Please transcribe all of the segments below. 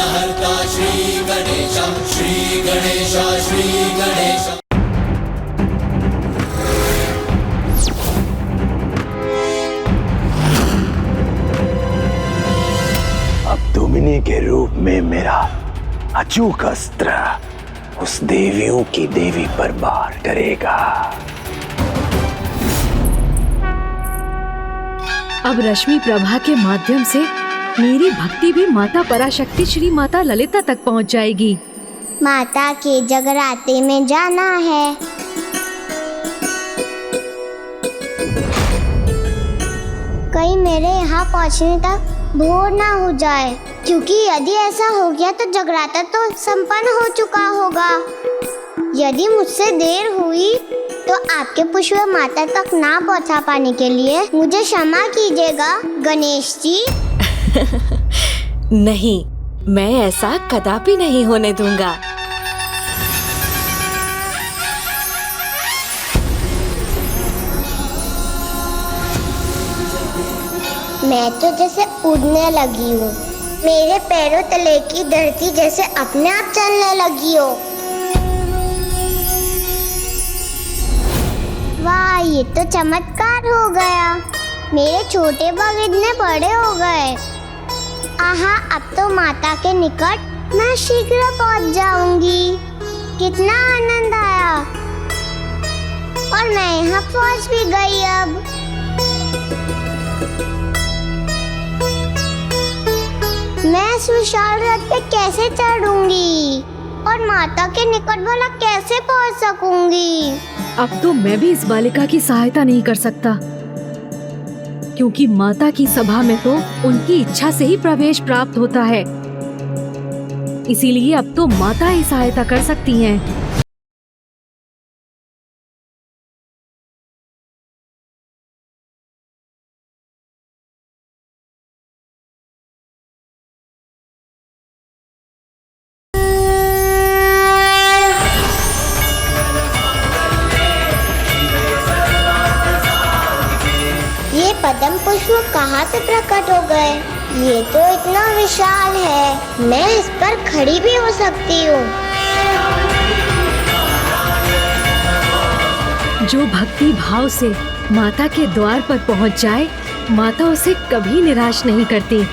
विघ्नहर्ता श्री गणेश, श्री गणेश, श्री गणेश। अब दुमिनी के रूप में मेरा अचूक अस्त्र उस देवियों की देवी पर वार करेगा। अब रश्मि प्रभा के माध्यम से मेरी भक्ति भी माता पराशक्ति श्री माता ललिता तक पहुंच जाएगी। माता के जगराते में जाना है। कहीं मेरे यहाँ पहुँचने तक भोर ना हो जाए, क्योंकि यदि ऐसा हो गया तो जगराता तो संपन्न हो चुका होगा। यदि मुझसे देर हुई तो आपके पुष्प माता तक ना पहुंचा पाने के लिए मुझे क्षमा कीजिएगा गणेश जी। नहीं, मैं ऐसा कदापि नहीं होने दूंगा। मैं तो जैसे उड़ने लगी हूँ, मेरे पैरों तले की धरती जैसे अपने आप चलने लगी हो। वाह, ये तो चमत्कार हो गया। मेरे छोटे बाल इतने बड़े हो गए। आहा, अब तो माता के निकट मैं शीघ्र पहुंच जाऊंगी। कितना आनंद आया। और मैं यहाँ पहुंच भी गई। अब मैं इस विशाल रथ पे कैसे चढ़ूंगी और माता के निकट भला कैसे पहुंच सकूंगी? अब तो मैं भी इस बालिका की सहायता नहीं कर सकता, क्योंकि माता की सभा में तो उनकी इच्छा से ही प्रवेश प्राप्त होता है। इसीलिए अब तो माता ही सहायता कर सकती हैं। पद्म पुष्प कहाँ से प्रकट हो गए? ये तो इतना विशाल है, मैं इस पर खड़ी भी हो सकती हूँ। जो भक्ति भाव से माता के द्वार पर पहुँच जाए, माता उसे कभी निराश नहीं करती।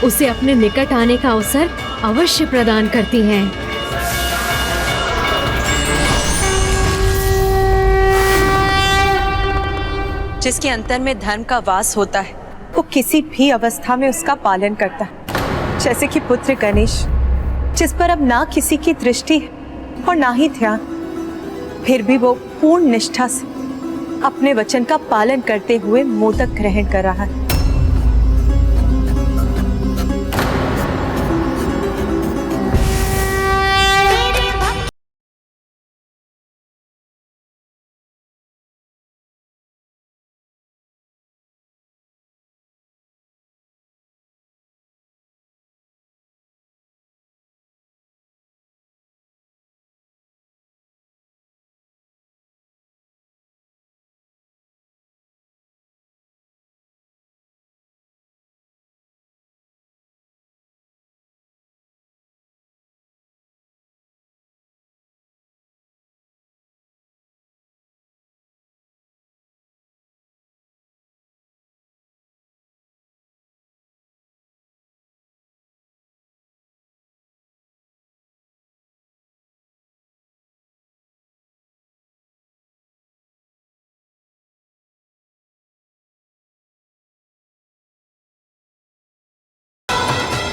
उसे अपने निकट आने का अवसर अवश्य प्रदान करती हैं। जिसके अंतर में धर्म का वास होता है, वो किसी भी अवस्था में उसका पालन करता है। जैसे कि पुत्र गणेश, जिस पर अब ना किसी की दृष्टि है और ना ही ध्यान, फिर भी वो पूर्ण निष्ठा से अपने वचन का पालन करते हुए मोदक ग्रहण कर रहा है।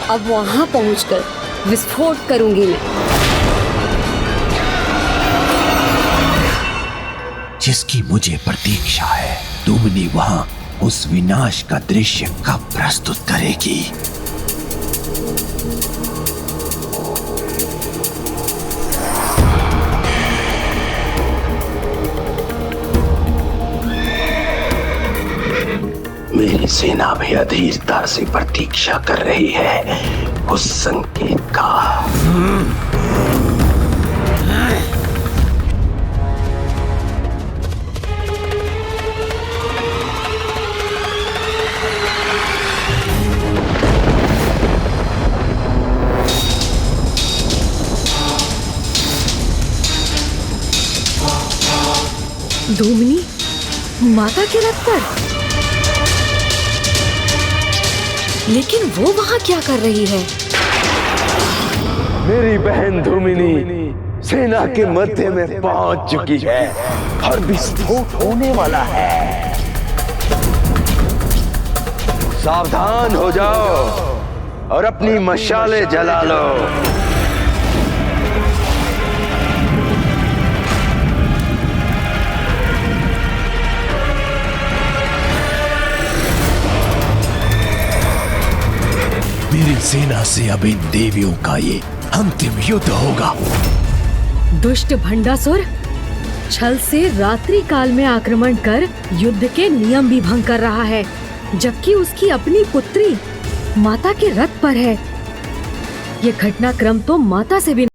अब वहां पहुंचकर विस्फोट करूंगी मैं। जिसकी मुझे प्रतीक्षा है, दुमिनी वहां उस विनाश का दृश्य कब प्रस्तुत करेगी? मेरी सेना भी अधीरता से प्रतीक्षा कर रही है उस संकेत का। धूमनी माता के रथ पर? लेकिन वो वहां क्या कर रही है? मेरी बहन धूमिनी सेना के मध्य में पहुंच चुकी है और विस्फोट होने वाला है। सावधान हो जाओ और अपनी मशाले जला लो। मेरी सेना से अब इन देवियों का ये अंतिम युद्ध होगा। दुष्ट भंडासुर छल से रात्रि काल में आक्रमण कर युद्ध के नियम भी भंग कर रहा है, जबकि उसकी अपनी पुत्री माता के रथ पर है। ये घटनाक्रम तो माता से भी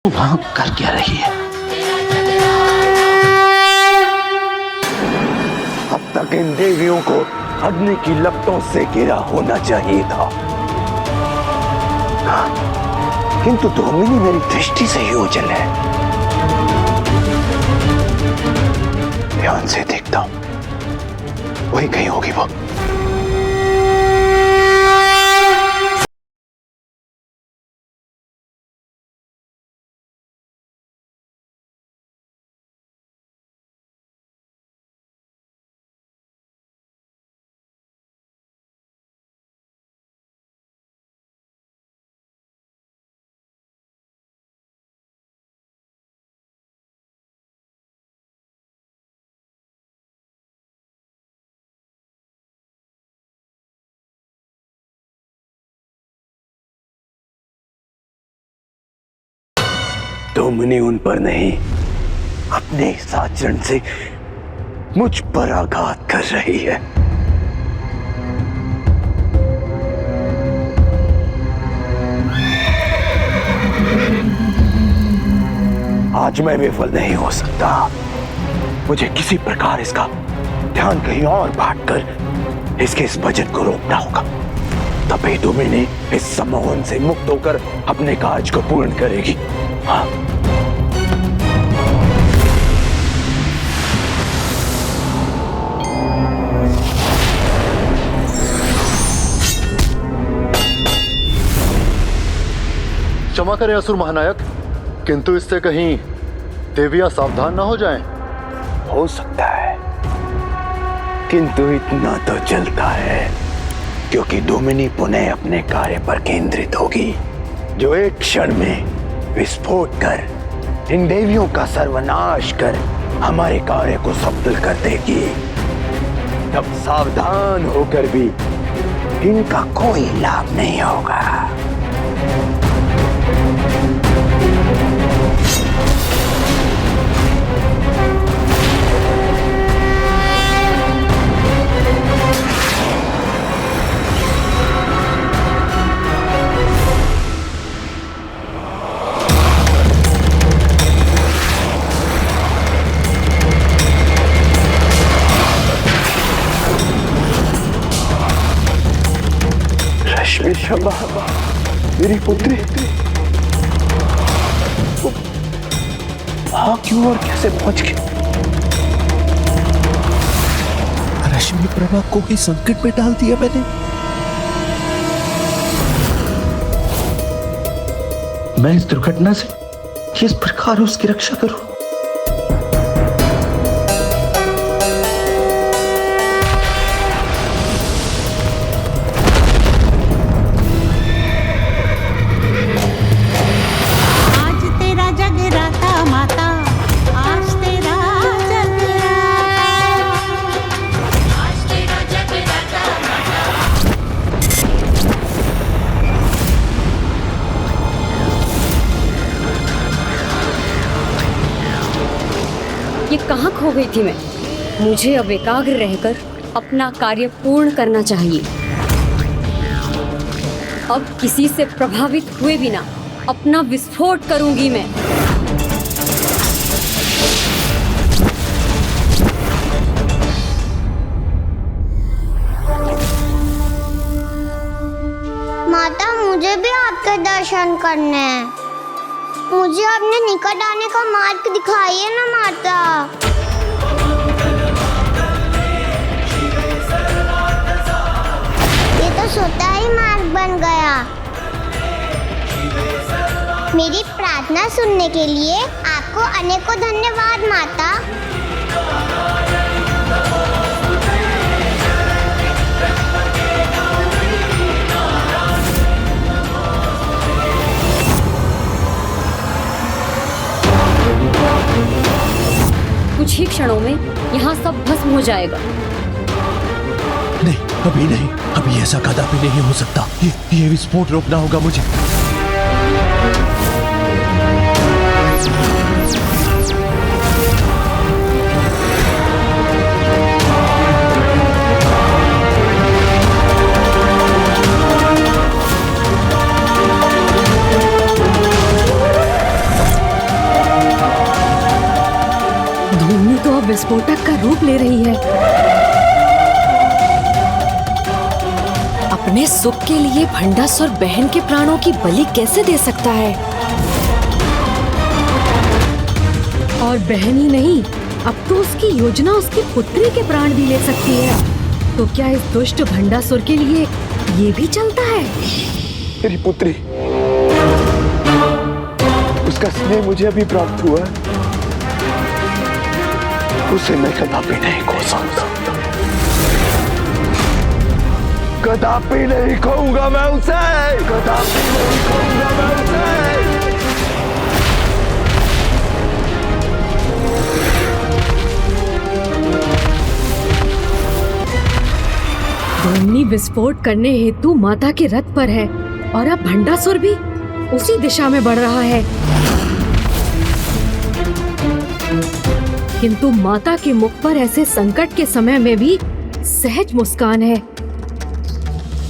वहां कर क्या रही है? अब तक इन देवियों को अग्नि की लपटों से घिरा होना चाहिए था, किंतु धूमिनी मेरी दृष्टि से ही ओझल है। ध्यान से देखता हूं, वही कहीं होगी वो। धूमिनी उन पर नहीं, अपने इस आचरण से मुझ पर आघात कर रही है। आज मैं विफल नहीं हो सकता। मुझे किसी प्रकार इसका ध्यान कहीं और बांटकर इसके इस बजट को रोकना होगा। तभी धूमिनी इस सम्मोहन से मुक्त होकर अपने कार्य को पूर्ण करेगी। हाँ। क्षमा करें असुर महानायक, किंतु इससे कहीं देवियां सावधान ना हो जाएं। हो सकता है, किंतु इतना तो चलता है, क्योंकि धूमिनी पुनः अपने कार्य पर केंद्रित होगी जो एक क्षण में विस्फोट कर इन देवियों का सर्वनाश कर हमारे कार्य को सफल कर देगी, तब सावधान होकर भी इनका कोई लाभ नहीं होगा। शंभा, मेरी पुत्री वहां क्यों और कैसे पहुंच गई? रश्मि प्रभा को ही संकट में डाल दिया मैंने। मैं इस दुर्घटना से किस प्रकार उसकी रक्षा करूं? ये कहाँ खो गई थी मैं? मुझे अब एकाग्र रहकर अपना कार्य पूर्ण करना चाहिए। अब किसी से प्रभावित हुए बिना अपना विस्फोट करूंगी मैं। माता, मुझे भी आपके दर्शन करने हैं। मुझे अपने निकट आने का मार्ग दिखाइए ना माता। ये तो स्वतः ही मार्ग बन गया। मेरी प्रार्थना सुनने के लिए आपको अनेकों धन्यवाद माता। कुछ ही क्षणों में यहाँ सब भस्म हो जाएगा। नहीं, अभी नहीं, अभी ऐसा कदापि नहीं हो सकता। ये विस्फोट रोकना होगा मुझे। धूमनी तो अब विस्फोटक का रूप ले रही है। अपने सुख के लिए भंडासुर बहन के प्राणों की बलि कैसे दे सकता है? और बहन ही नहीं, अब तो उसकी योजना उसकी पुत्री के प्राण भी ले सकती है। तो क्या इस दुष्ट भंडासुर के लिए ये भी चलता है? मेरी पुत्री, उसका स्नेह मुझे अभी प्राप्त हुआ है। उसे मैं कदापि नहीं खो सकता। कदापि नहीं खोऊंगा मैं उसे। कदापि नहीं खोऊंगा मैं उसे। धूमनी विस्फोट करने हेतु माता के रथ पर है और अब भंडासुर भी उसी दिशा में बढ़ रहा है। किंतु माता के मुख पर ऐसे संकट के समय में भी सहज मुस्कान है।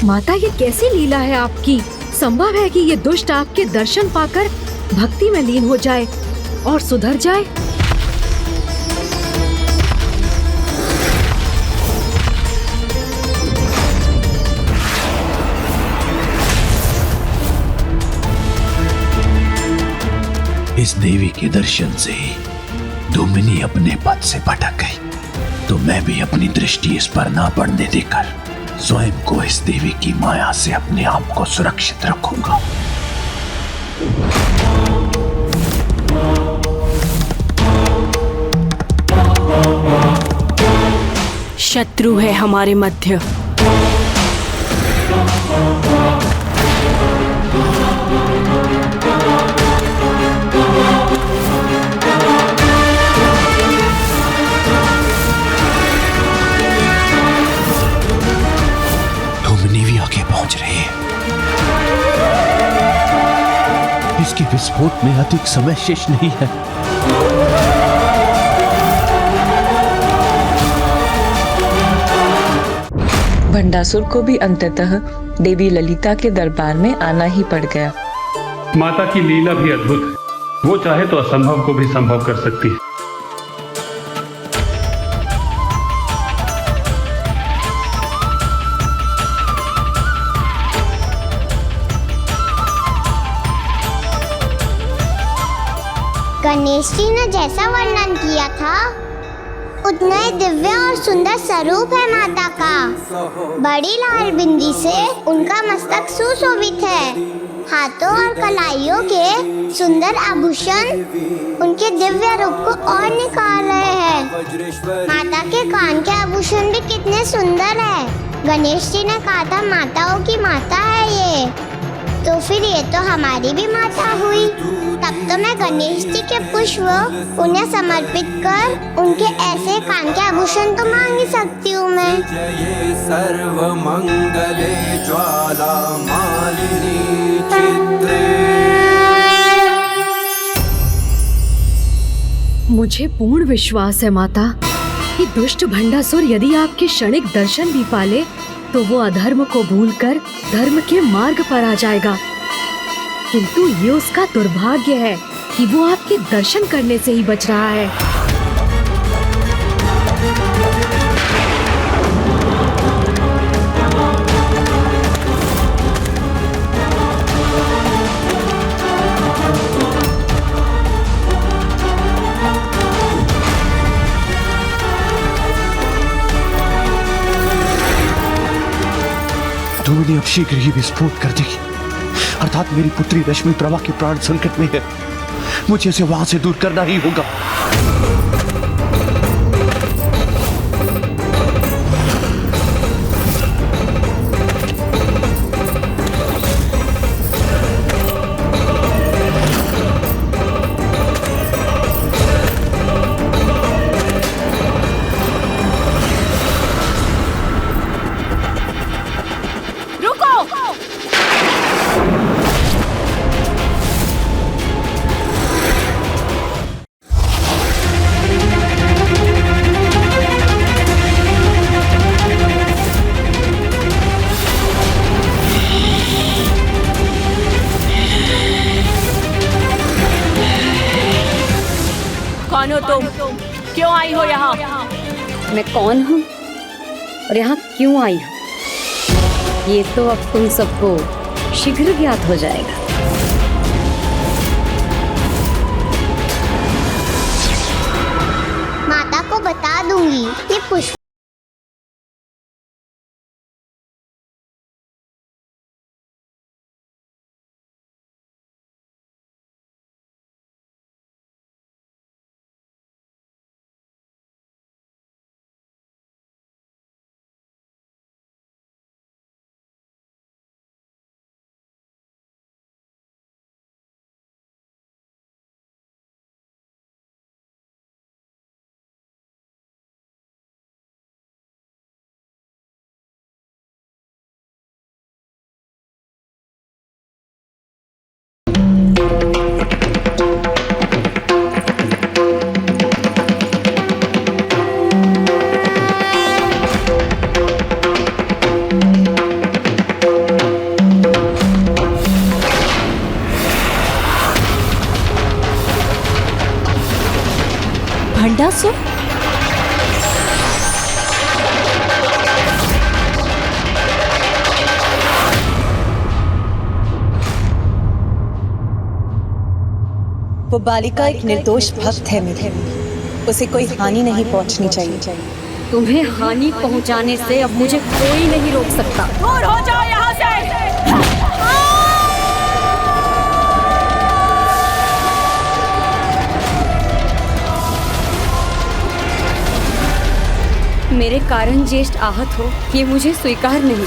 माता, ये कैसी लीला है आपकी? संभव है कि ये दुष्ट आपके दर्शन पाकर भक्ति में लीन हो जाए और सुधर जाए। इस देवी के दर्शन से ही धूमिनी अपने पद से भटक गई, तो मैं भी अपनी दृष्टि इस पर ना पड़ने देकर स्वयं को इस देवी की माया से अपने आप को सुरक्षित रखूंगा। शत्रु है हमारे मध्य। इसके विस्फोट में अधिक समय शेष नहीं है। भंडासुर को भी अंततः देवी ललिता के दरबार में आना ही पड़ गया। माता की लीला भी अद्भुत है। वो चाहे तो असंभव को भी संभव कर सकती है। गणेश जी ने जैसा वर्णन किया था उतना ही दिव्य और सुंदर स्वरूप है माता का। बड़ी लाल बिंदी से उनका मस्तक सुशोभित है। हाथों और कलाइयों के सुंदर आभूषण उनके दिव्य रूप को और निखार रहे हैं। माता के कान के आभूषण भी कितने सुंदर है। गणेश जी ने कहा था माताओं की माता है ये, तो फिर ये तो हमारी भी माता हुई। तब तो मैं गणेश जी के पुष्प उन्हें समर्पित कर उनके ऐसे कान के आभूषण तो मांग ही सकती हूँ मैं। जय सर्व मंगले ज्वाला मालिनी चित्रे। मुझे पूर्ण विश्वास है माता कि दुष्ट भंडासुर यदि आपके क्षणिक दर्शन भी पाले तो वो अधर्म को भूलकर धर्म के मार्ग पर आ जाएगा। किंतु ये उसका दुर्भाग्य है कि वो आपके दर्शन करने से ही बच रहा है। धूमनी अब शीघ्र ही विस्फोट कर देगी, अर्थात मेरी पुत्री रश्मि प्रभा के प्राण संकट में है। मुझे इसे वहां से दूर करना ही होगा। कौन हो तुम? क्यों आई हो यहाँ? मैं कौन हूँ और यहाँ क्यों आई हूँ ये तो अब तुम सबको शीघ्र ज्ञात हो जाएगा। माता को बता दूंगी ये पुष्प भंडासुर? वो बालिका एक निर्दोष भक्त है मेरे, उसे कोई हानि नहीं पहुंचनी चाहिए। तुम्हें हानि पहुंचाने से अब मुझे कोई नहीं रोक सकता। दूर हो जाओ यहाँ से। मेरे कारण ज्येष्ठ आहत हो ये मुझे स्वीकार नहीं।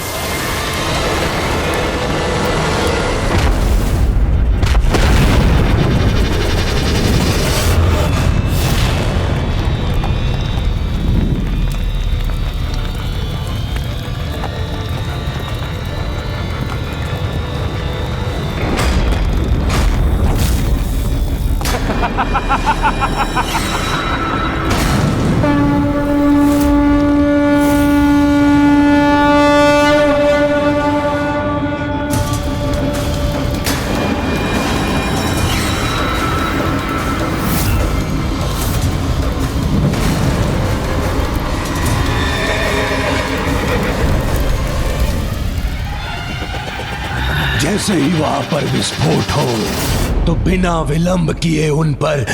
जैसे ही वहां पर विस्फोट हो तो बिना विलंब किए उन पर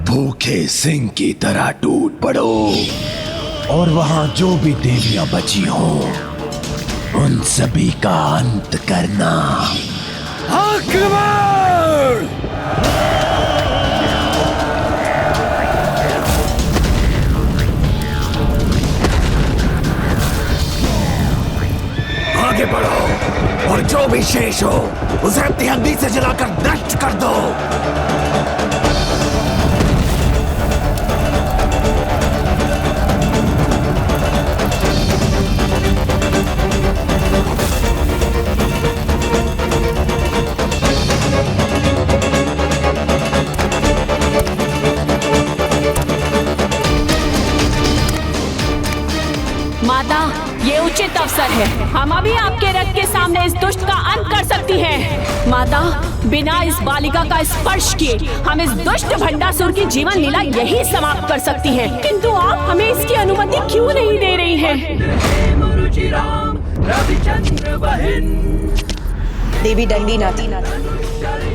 भूखे सिंह की तरह टूट पड़ो और वहां जो भी देवियां बची हो उन सभी का अंत करना। आक्रमण! आगे बढ़ो और जो भी शेष हो उसे अपनी अग्नि से जलाकर नष्ट कर दो। माता, ये उचित अवसर है। हम अभी आपके रथ के सामने इस दुष्ट का अंत कर सकती हैं। माता, बिना इस बालिका का स्पर्श किए हम इस दुष्ट भंडासुर की जीवन लीला यही समाप्त कर सकती हैं। किंतु आप हमें इसकी अनुमति क्यों नहीं दे रही हैं? देवी दंडी नाथ,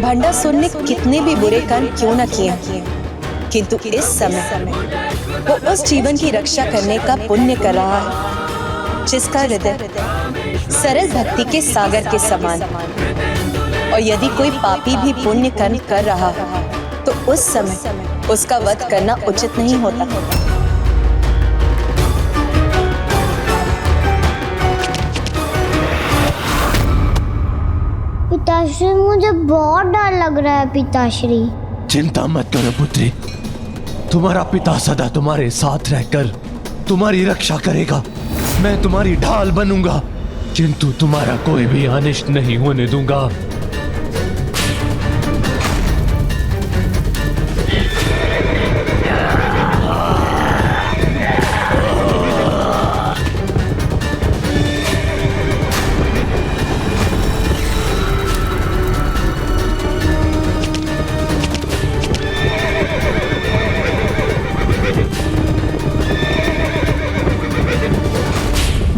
भंडासुर ने कितने भी बुरे कर्म क्यों न किए, किंतु इस समय वो उस जीवन की रक्षा करने का पुण्य कर रहा है जिसका हृदय सरल भक्ति के सागर के समान। और यदि कोई पापी भी पुण्य कर्म कर रहा है तो उस समय उसका वध करना उचित नहीं होता। पिताश्री, मुझे बहुत डर लग रहा है पिताश्री। चिंता मत करो पुत्री, तुम्हारा पिता सदा तुम्हारे साथ रहकर तुम्हारी रक्षा करेगा। मैं तुम्हारी ढाल बनूंगा किंतु तुम्हारा कोई भी अनिष्ट नहीं होने दूंगा।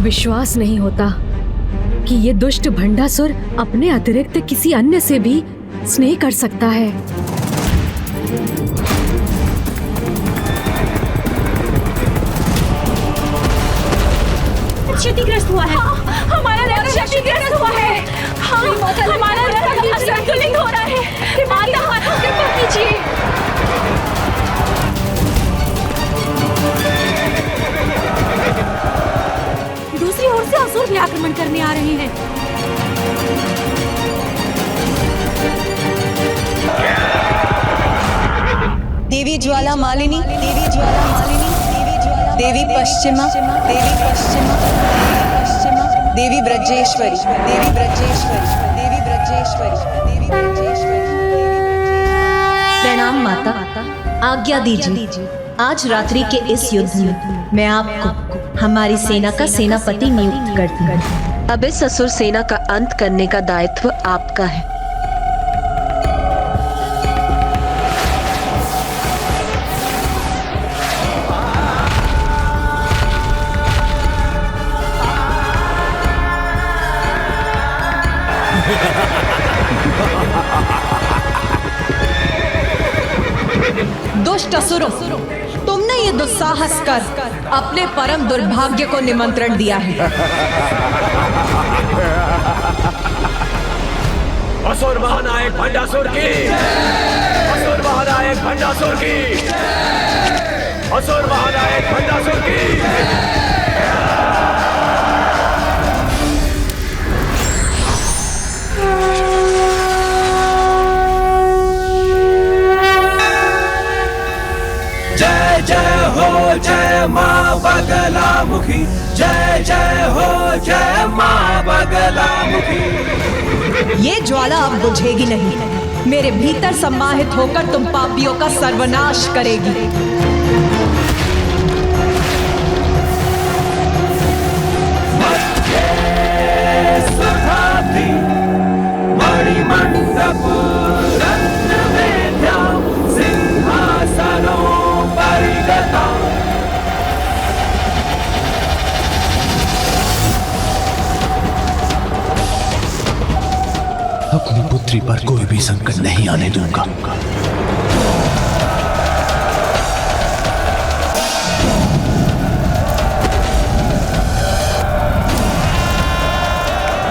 विश्वास नहीं होता कि ये दुष्ट भंडासुर अपने अतिरिक्त किसी अन्य से भी स्नेह कर सकता है। क्षतिग्रस्त हुआ है। हमारा रथ क्षतिग्रस्त हुआ है। हमारा रथ असंतुलित हो रहा है। माता, कृपा कीजिए। दूसरी ओर से असुर भी आक्रमण करने आ रहे हैं। देवी ज्वाला मालिनी, देवी ज्वाला मालिनी, देवी पश्चिमा, देवी पश्चिमा, देवी ब्रजेश्वरी, देवी ब्रजेश्वरी, देवी ब्रजेश्वरी, देवी ब्रजेश्वरी। प्रणाम माता, आज्ञा दीजिए। आज रात्रि के इस युद्ध में मैं आपको हमारी सेना का सेनापति नियुक्त करती हूँ। अब इस असुर सेना का अंत करने का दायित्व आपका है। दुष्ट असुरों, तुमने ये दुस्साहस कर अपने परम दुर्भाग्य को निमंत्रण दिया है। असुर महानायक भंडासुर की, असुर महानायक भंडासुर की, असुर महानायक भंडासुर की। जय जय हो जय माँ बगलामुखी, जय जय हो जय माँ बगलामुखी। ये ज्वाला अब बुझेगी नहीं। मेरे भीतर सम्माहित होकर तुम पापियों का सर्वनाश करेगी। पुत्री पर कोई भी संकट नहीं आने दूंगा।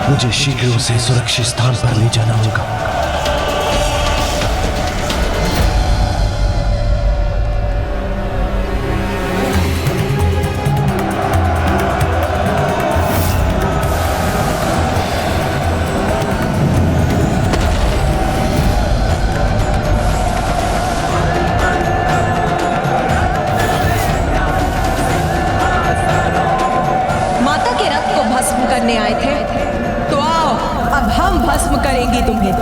मुझे शीघ्र उसे सुरक्षित स्थान पर ले जाना होगा। करने आए थे तो आओ, अब हम भस्म करेंगे तुम्हें।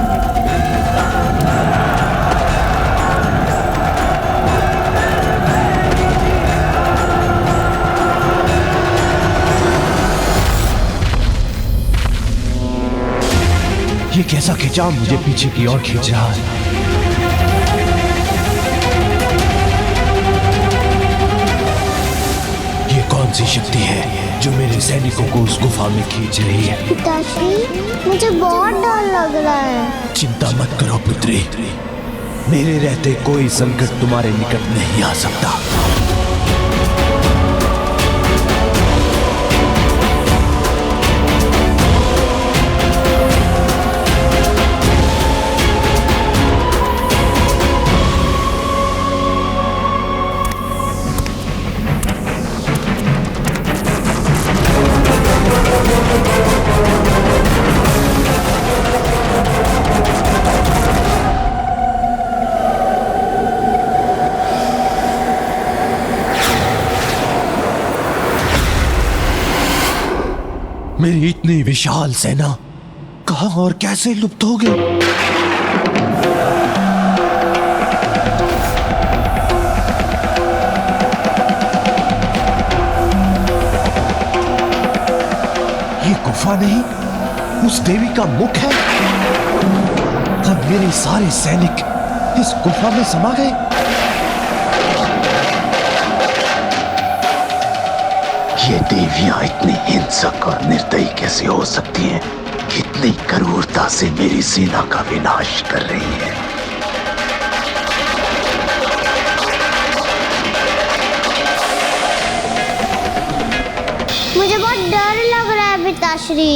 ये कैसा खिंचाव मुझे पीछे की ओर खींच रहा है? ये कौन सी शक्ति है जो मेरे सैनिकों को उस गुफा में खींच रही है? पिताश्री, मुझे बहुत डर लग रहा है। चिंता मत करो पुत्री, मेरे रहते कोई संकट तुम्हारे निकट नहीं आ सकता। मेरी इतनी विशाल सेना कहां और कैसे लुप्त हो गई? ये गुफा नहीं, उस देवी का मुख है। अब मेरे सारे सैनिक इस गुफा में समा गए। ये देवियां इतनी हिंसक और निर्दयी कैसे हो सकती हैं? कितनी क्रूरता से मेरी सेना का विनाश कर रही है। मुझे बहुत डर लग रहा है पिताश्री।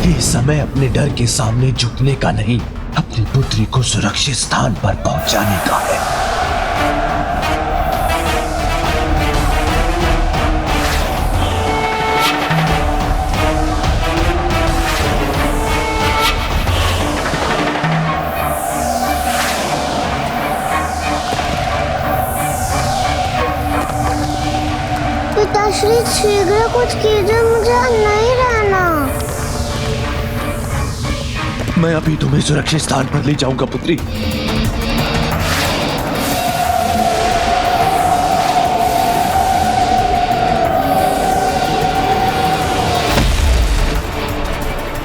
ये समय अपने डर के सामने झुकने का नहीं, अपनी पुत्री को सुरक्षित स्थान पर पहुंचाने का है। पिताश्री, शीघ्र कुछ कीजिए, मुझे नहीं रहना। मैं अभी तुम्हें सुरक्षित स्थान पर ले जाऊंगा पुत्री।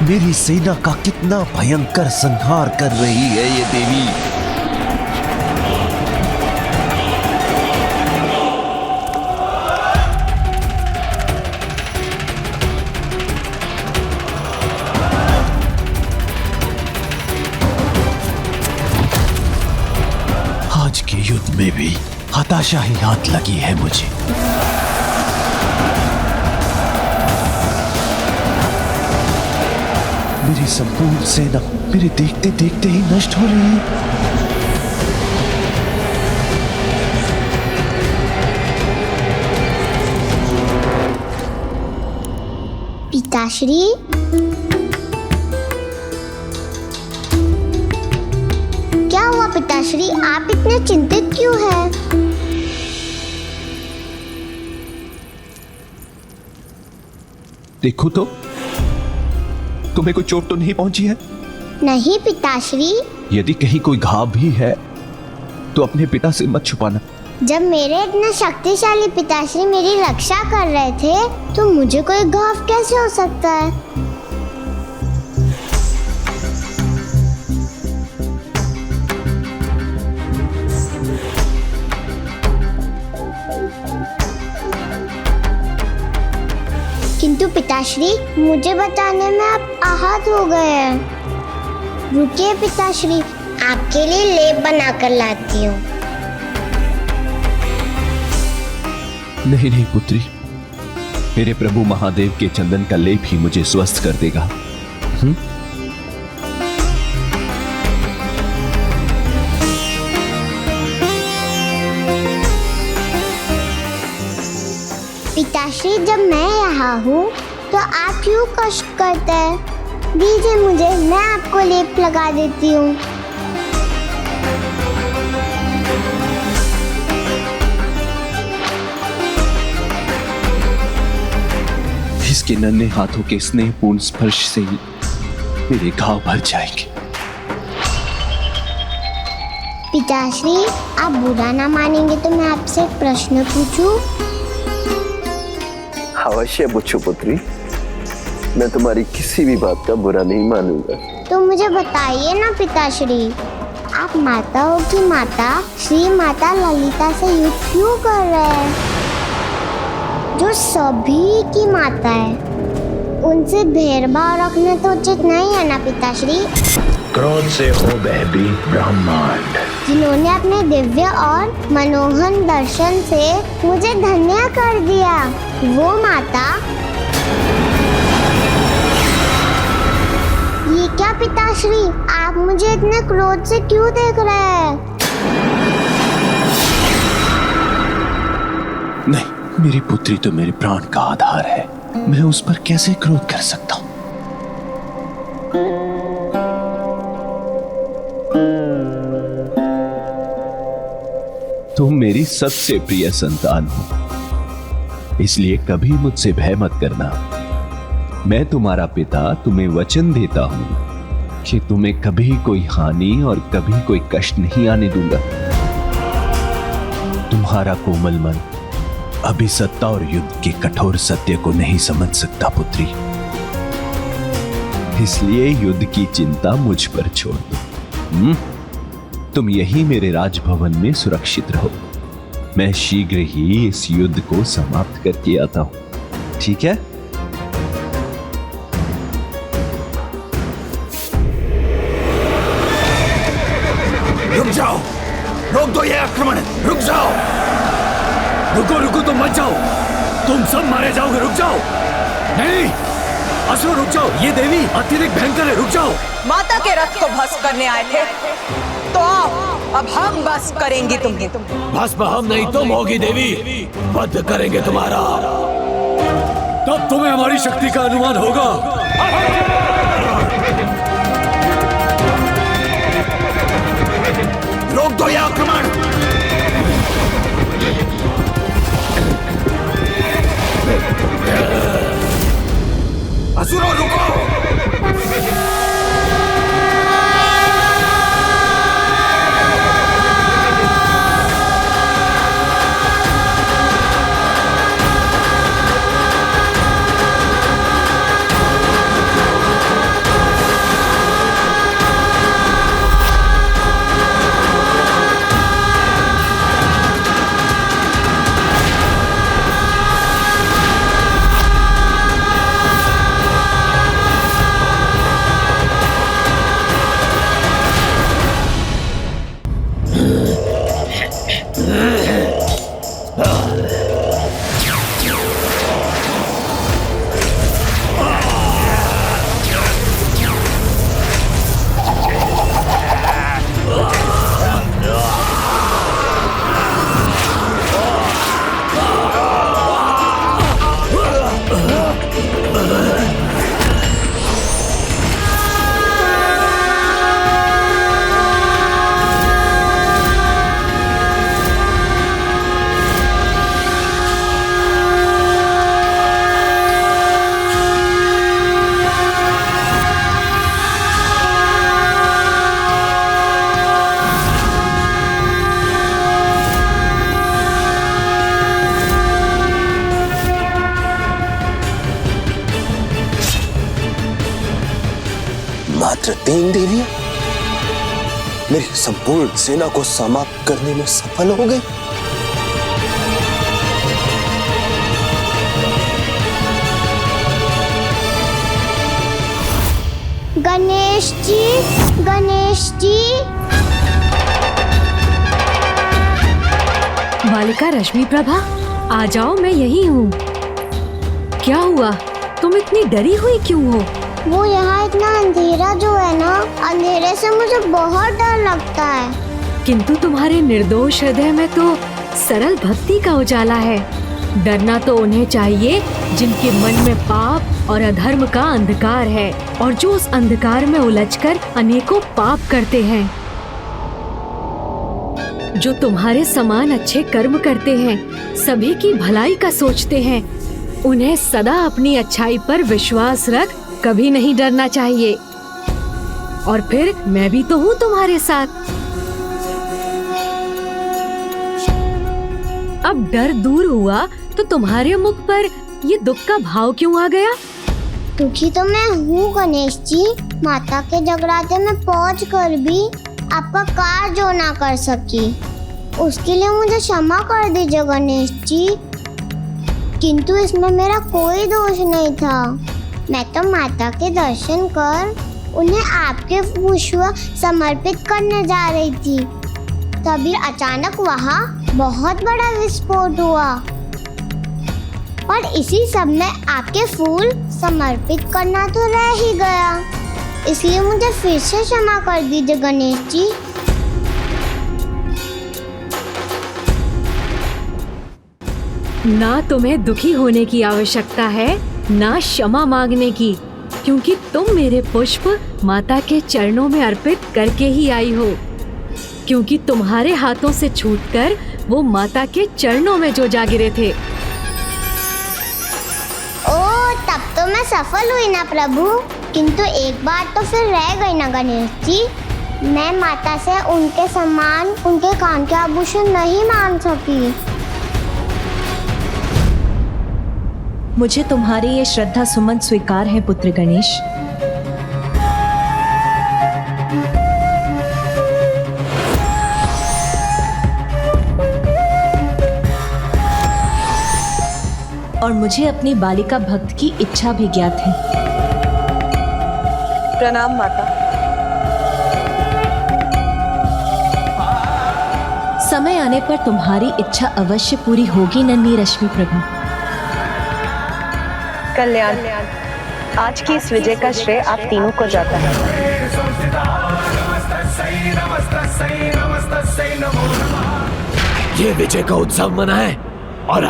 मेरी सेना का कितना भयंकर संहार कर रही है ये देवी। आज के युद्ध में भी हताशा ही हाथ लगी है मुझे। मेरी संपूर्ण सेना मेरे देखते देखते ही नष्ट हो रही है। पिताश्री, क्या हुआ पिताश्री? आप इतने चिंतित क्यों हैं? देखो तो, तुम्हें कोई चोट तो नहीं पहुंची है? नहीं पिताश्री। यदि कहीं कोई घाव भी है तो अपने पिता से मत छुपाना। जब मेरे इतने शक्तिशाली पिताश्री मेरी रक्षा कर रहे थे तो मुझे कोई घाव कैसे हो सकता है? किंतु पिताश्री, मुझे बचाने में आप आहत हो गए हैं। रुकिए पिताश्री, आपके लिए लेप बनाकर लाती हूँ। नहीं नहीं पुत्री, मेरे प्रभु महादेव के चंदन का लेप ही मुझे स्वस्थ कर देगा। पिताश्री, जब मैं यहाँ हूँ तो आप क्यों कष्ट करते हैं? दीजिए मुझे, मैं आपको लेप लगा देती हूँ। इसके नन्हे हाथों के स्नेहपूर्ण स्पर्श से मेरे घाव भर जाएंगे। पिताश्री, आप बुरा ना मानेंगे तो मैं आपसे एक प्रश्न पूछूं? अवश्य पूछो पुत्री, मैं तुम्हारी किसी भी बात का बुरा नहीं मानूंगा। तो मुझे बताइए ना पिताश्री, आप माताओं की माता श्री माता ललिता से युद्ध क्यों कर रहे हैं? जो सभी की माता है, उनसे भेदभाव रखना तो उचित नहीं है ना पिताश्री। क्रोध से हो भयभीत ब्रह्मांड, जिन्होंने अपने दिव्य और मनोहर दर्शन से मुझे धन्य कर दिया, वो माता। ये क्या पिताश्री, आप मुझे इतने क्रोध से क्यों देख रहे हैं? नहीं, मेरी पुत्री तो मेरे प्राण का आधार है, मैं उस पर कैसे क्रोध कर सकता हूं? तुम मेरी सबसे प्रिय संतान हो, इसलिए कभी मुझसे भय मत करना। मैं तुम्हारा पिता तुम्हें वचन देता हूं कि तुम्हें कभी कोई हानि और कभी कोई कष्ट नहीं आने दूंगा। तुम्हारा कोमल मन अभी सत्ता और युद्ध के कठोर सत्य को नहीं समझ सकता पुत्री, इसलिए युद्ध की चिंता मुझ पर छोड़ दो। तुम यही मेरे राजभवन में सुरक्षित रहो, मैं शीघ्र ही इस युद्ध को समाप्त करके आता हूं, ठीक है? रुक जाओ, रोक दो ये आक्रमण, रुक जाओ। रुको रुको, तुम मत जाओ, तुम सब मारे जाओगे, रुक जाओ। नहीं असुर, रुक जाओ, ये देवी अत्यधिक भयंकर है, रुक जाओ। माता के रथ को भस्म करने आए थे तो आओ, अब हम भस्म करेंगे तुम्हें। भस्म हम नहीं, तुम होगी देवी, वध करेंगे तुम्हारा, तब तुम्हें हमारी शक्ति का अनुमान होगा। रोक दो यह आक्रमण। असुरों, रुको। मात्र 3 देवियां मेरी संपूर्ण सेना को समाप्त करने में सफल हो गई। गणेश जी, गणेश जी। बालिका रश्मि प्रभा, आ जाओ, मैं यही हूँ। क्या हुआ, तुम इतनी डरी हुई क्यों हो? वो यहाँ इतना अंधेरा जो है ना, अंधेरे से मुझे बहुत डर लगता है। किंतु तुम्हारे निर्दोष हृदय में तो सरल भक्ति का उजाला है। डरना तो उन्हें चाहिए जिनके मन में पाप और अधर्म का अंधकार है और जो उस अंधकार में उलझकर अनेकों पाप करते हैं। जो तुम्हारे समान अच्छे कर्म करते हैं, सभी की भलाई का सोचते हैं, उन्हें सदा अपनी अच्छाई पर विश्वास रख कभी नहीं डरना चाहिए। और फिर मैं भी तो हूँ तुम्हारे साथ। अब डर दूर हुआ तो तुम्हारे मुख पर ये दुख का भाव क्यों आ गया? दुखी तो मैं हूँ गणेश जी। माता के जगराते में पहुँच कर भी आपका कार्य जो ना कर सकी, उसके लिए मुझे क्षमा कर दीजिए गणेश जी। किंतु इसमें मेरा कोई दोष नहीं था। मैं तो माता के दर्शन कर उन्हें आपके पुष्प समर्पित करने जा रही थी। तभी अचानक वहाँ बहुत बड़ा विस्फोट हुआ और इसी सब में आपके फूल समर्पित करना तो रह ही गया। इसलिए मुझे फिर से क्षमा कर दीजिए गणेश जी। ना तुम्हें दुखी होने की आवश्यकता है, ना क्षमा मांगने की, क्योंकि तुम मेरे पुष्प माता के चरणों में अर्पित करके ही आई हो। क्योंकि तुम्हारे हाथों से छूटकर वो माता के चरणों में जो जा गिरे थे। ओ, तब तो मैं सफल हुई ना प्रभु। किंतु एक बात तो फिर रह गई ना गणेश जी। मैं माता से उनके समान उनके कान के आभूषण नहीं मांग सकी। मुझे तुम्हारी ये श्रद्धा सुमन स्वीकार है पुत्र गणेश। और मुझे अपनी बालिका भक्त की इच्छा भी ज्ञात है। प्रणाम माता। समय आने पर तुम्हारी इच्छा अवश्य पूरी होगी नन्ही रश्मि प्रभा। कल्याण, आज की इस विजय का श्रेय आप तीनों को जाता है। ये विजय का उत्सव मनाएं और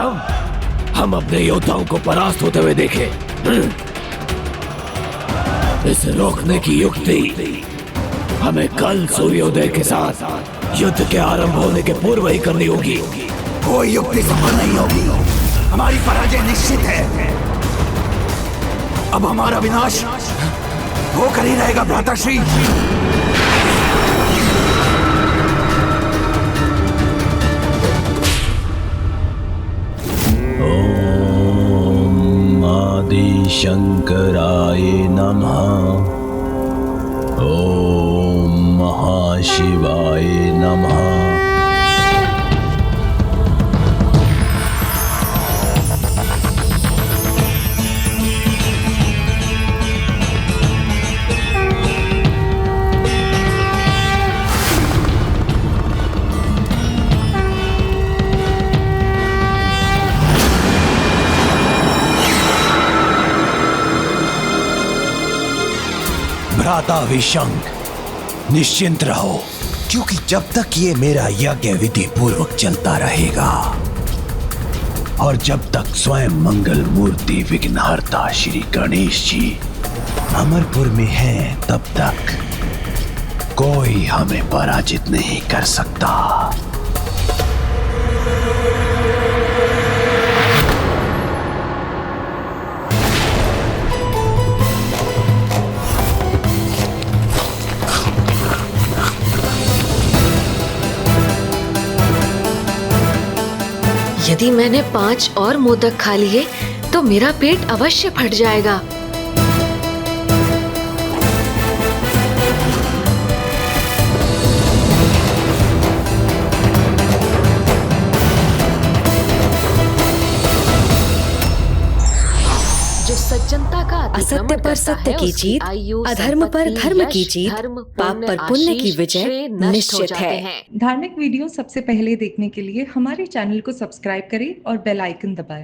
हम अपने योद्धाओं को परास्त होते हुए देखें। इसे रोकने की युक्ति हमें कल सूर्योदय के साथ युद्ध के आरंभ होने के पूर्व ही करनी होगी। कोई युक्ति सफल नहीं होगी। हमारी पराजय निश्चित है। अब हमारा विनाश होकर ही रहेगा भ्राताश्री। ओम आदि शंकराय नमः। ओम महाशिवाय नमः। भ्राता विशंक, निश्चिंत रहो, क्योंकि जब तक ये मेरा यज्ञ विधि पूर्वक चलता रहेगा और जब तक स्वयं मंगल मूर्ति विघ्नहर्ता श्री गणेश जी अमरपुर में हैं, तब तक कोई हमें पराजित नहीं कर सकता। यदि मैंने 5 और मोदक खा लिए तो मेरा पेट अवश्य फट जाएगा। जो सज्जनता असत्य पर सत्य की जीत, अधर्म पर धर्म की जीत, पाप पर पुण्य की विजय निश्चित है। धार्मिक वीडियो सबसे पहले देखने के लिए हमारे चैनल को सब्सक्राइब करें और बेल आइकन दबाएं।